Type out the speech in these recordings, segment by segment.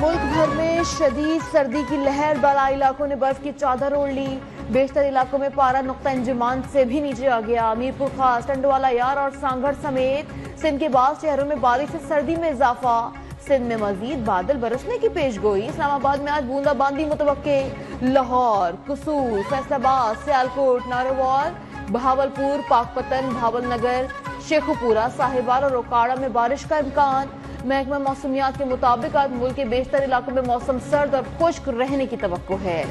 मुल्क भर में शदीद सर्दी की लहर, बाला इलाकों ने बर्फ की चादर ओढ़ ली। बेशतर इलाकों में पारा नुक्ता इंजमान से भी नीचे आ गया। मीरपुर खास, टंडवाला यार और सांगढ़ समेत सिंध के बाद शहरों में बारिश से सर्दी में इजाफा। सिंध में मजीद बादल बरसने की पेशगोई। इस्लामाबाद में आज बूंदाबांदी मुतवक्के। लाहौर, कसूर, फैसलाबाद, सियालकोट, नारोवाल, बहावलपुर, पाकपतन, भावलनगर, शेखुपुरा, साहिवाल और ओकाड़ा में बारिश का इम्कान। महकमा मौसमियात के मुताबिक आज मुल्क के बेशतर इलाकों में मौसम सर्द और खुश्क रहने की तवक्को है।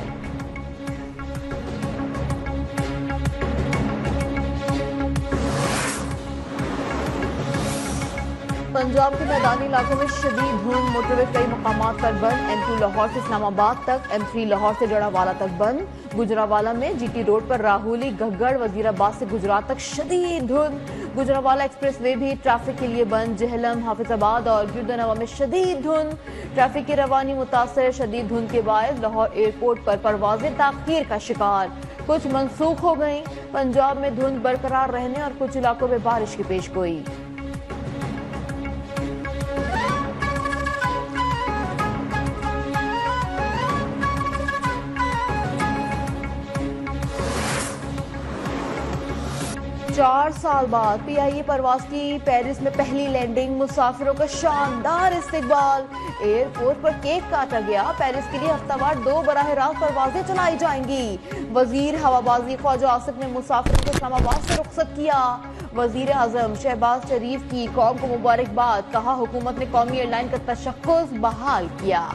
पंजाब के मैदानी इलाकों में शदीद धुंध, मोटरवे कई मकामात पर बंद। M2 लाहौर से इस्लामाबाद तक, M3 लाहौर से जड़ावाला तक बंद। गुजरावाला में GT रोड पर राहुली, गहगढ़, वजीराबाद से गुजरात तक शदीद धुंध। गुजरावाला एक्सप्रेस वे भी ट्रैफिक के लिए बंद। जहलम, हाफिजाबाद और गिरदनवा में शदीद धुंध। ट्रैफिक की रवानी मुतासर। शदीद धुंध के बायस लाहौर एयरपोर्ट पर परवाजें ताखीर का शिकार, कुछ मनसूख हो गई। पंजाब में धुंध बरकरार रहने और कुछ इलाकों में बारिश की पेशगोई। चार साल बाद PIA परवाज की पेरिस में पहली लैंडिंग, मुसाफिरों का शानदार इस्तकबाल। एयरपोर्ट पर केक काटा गया। पेरिस के लिए हफ्तावार 2 बराह रास्त परवाजें चलाई जाएंगी। वजीर हवाबाजी ख्वाजा आसिफ ने मुसाफिरों को इस्लामाबाद से रुखसत किया। वजीर आजम शहबाज शरीफ की कौम को मुबारकबाद, कहा हुकूमत ने कौमी एयरलाइन का तशख्खुस बहाल किया।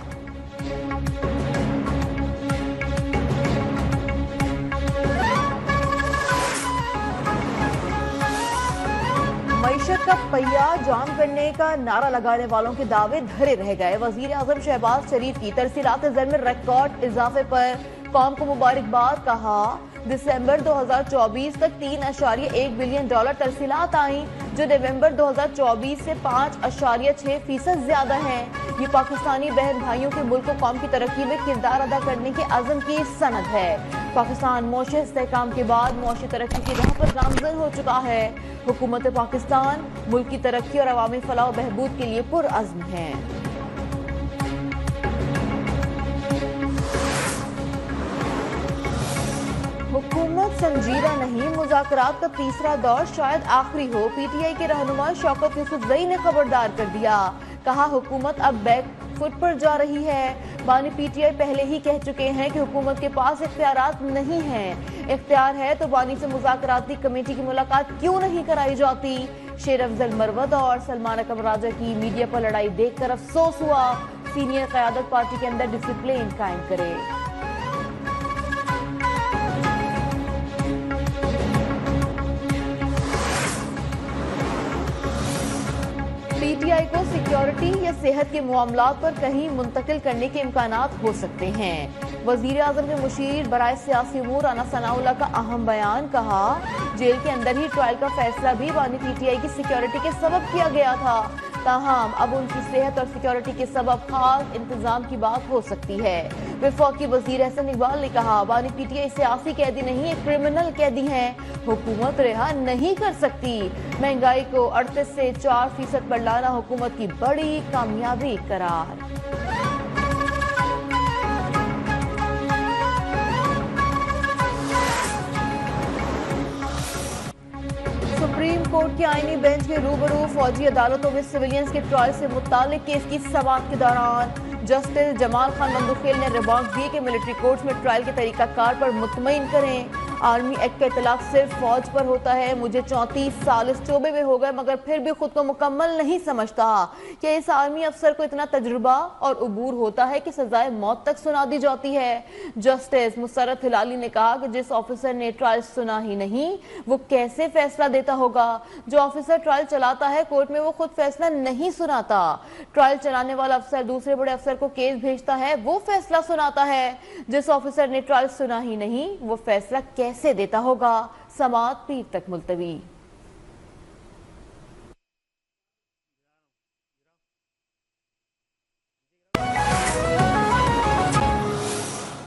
मईशत का पहिया जाम करने का नारा लगाने वालों के दावे धरे रह गए। वजीर आजम शहबाज शरीफ की तरसीलात ज़र में रिकॉर्ड इजाफे पर कौम को मुबारकबाद, कहा दिसंबर 2024 तक $3.1 बिलियन तरसीलात आई, जो नवंबर 2024 से 5.6% ज्यादा है। ये पाकिस्तानी बहन भाइयों के मुल्क को कौम की तरक्की में किरदार अदा करने के अज़म की सनद है। पाकिस्तान मुआशी इस्तेहकाम के बाद मुआशी तरक्की की राह पर गामजन हो चुका है। हुकूमत पाकिस्तान मुल्क की तरक्की और अवामी फलाह व बहबूद के लिए पुरअज़्म है। हुकूमत संजीदा नहीं, मुज़ाकरात का तीसरा दौर शायद आखिरी हो। PTI के रहनुमा शौकत यूसुफजई ने खबरदार कर दिया, कहा हुकूमत अब बैक फुट पर जा रही है। बानी PTI पहले ही कह चुके हैं कि हुकूमत के पास इख्तियारात नहीं हैं। इख्तियार है तो बानी से मुज़ाकराती कमेटी की मुलाकात क्यों नहीं कराई जाती। शेर अफजल मरवत और सलमान अकबर राजा की मीडिया पर लड़ाई देखकर अफसोस हुआ। सीनियर क़यादत पार्टी के अंदर डिसिप्लिन कायम करे। PTI को सिक्योरिटी या सेहत के मामलात पर कहीं मुंतकिल करने के इम्कानात हो सकते हैं। वजीर आजम के मुशीर बराए सियासी उमूर राना सनाउल्लाह का अहम बयान, कहा जेल के अंदर ही ट्रायल का फैसला भी बानी PTI की सिक्योरिटी के सबब किया गया था। ताहम अब उनकी सेहत और सिक्योरिटी के सबब खास इंतजाम की बात हो सकती है। वफाकी वजीर एहसन इकबाल ने कहा बानी PTI सियासी कैदी नहीं, एक क्रिमिनल कैदी हैं। हुकूमत रिहा नहीं कर सकती। महंगाई को 38 से 4% पर लाना हुकूमत की बड़ी कामयाबी करार। सुप्रीम कोर्ट के आईनी बेंच के रूबरू फौजी अदालतों में सिविलियंस के ट्रायल से मुताल्लिक केस की समाअत के दौरान जस्टिस जमाल खान मंदुखेल ने रिमार्क दिए कि मिलिट्री कोर्ट्स में ट्रायल के तरीकाकार पर मुतमईन करें। आर्मी एक्ट का इतलाक सिर्फ फौज पर होता है। मुझे 34 साल इस शोबे में हो गए, मगर फिर भी खुद को मुकम्मल नहीं समझता कि इस आर्मी अफसर को इतना तजुर्बा और उबूर होता है कि सजाए मौत तक सुना दी जाती है। जस्टिस मुसर्रत हिलाली ने कहा कि जिस ऑफिसर ने ट्रायल सुना ही नहीं, वो कैसे फैसला देता होगा। जो ऑफिसर ट्रायल चलाता है, कोर्ट में वो खुद फैसला नहीं सुनाता। ट्रायल चलाने वाला अफसर दूसरे बड़े अफसर को केस भेजता है, वो फैसला सुनाता है। जिस ऑफिसर ने ट्रायल सुना ही नहीं, वो फैसला कैसे देता होगा। समाअत पीर तक मुलतवी।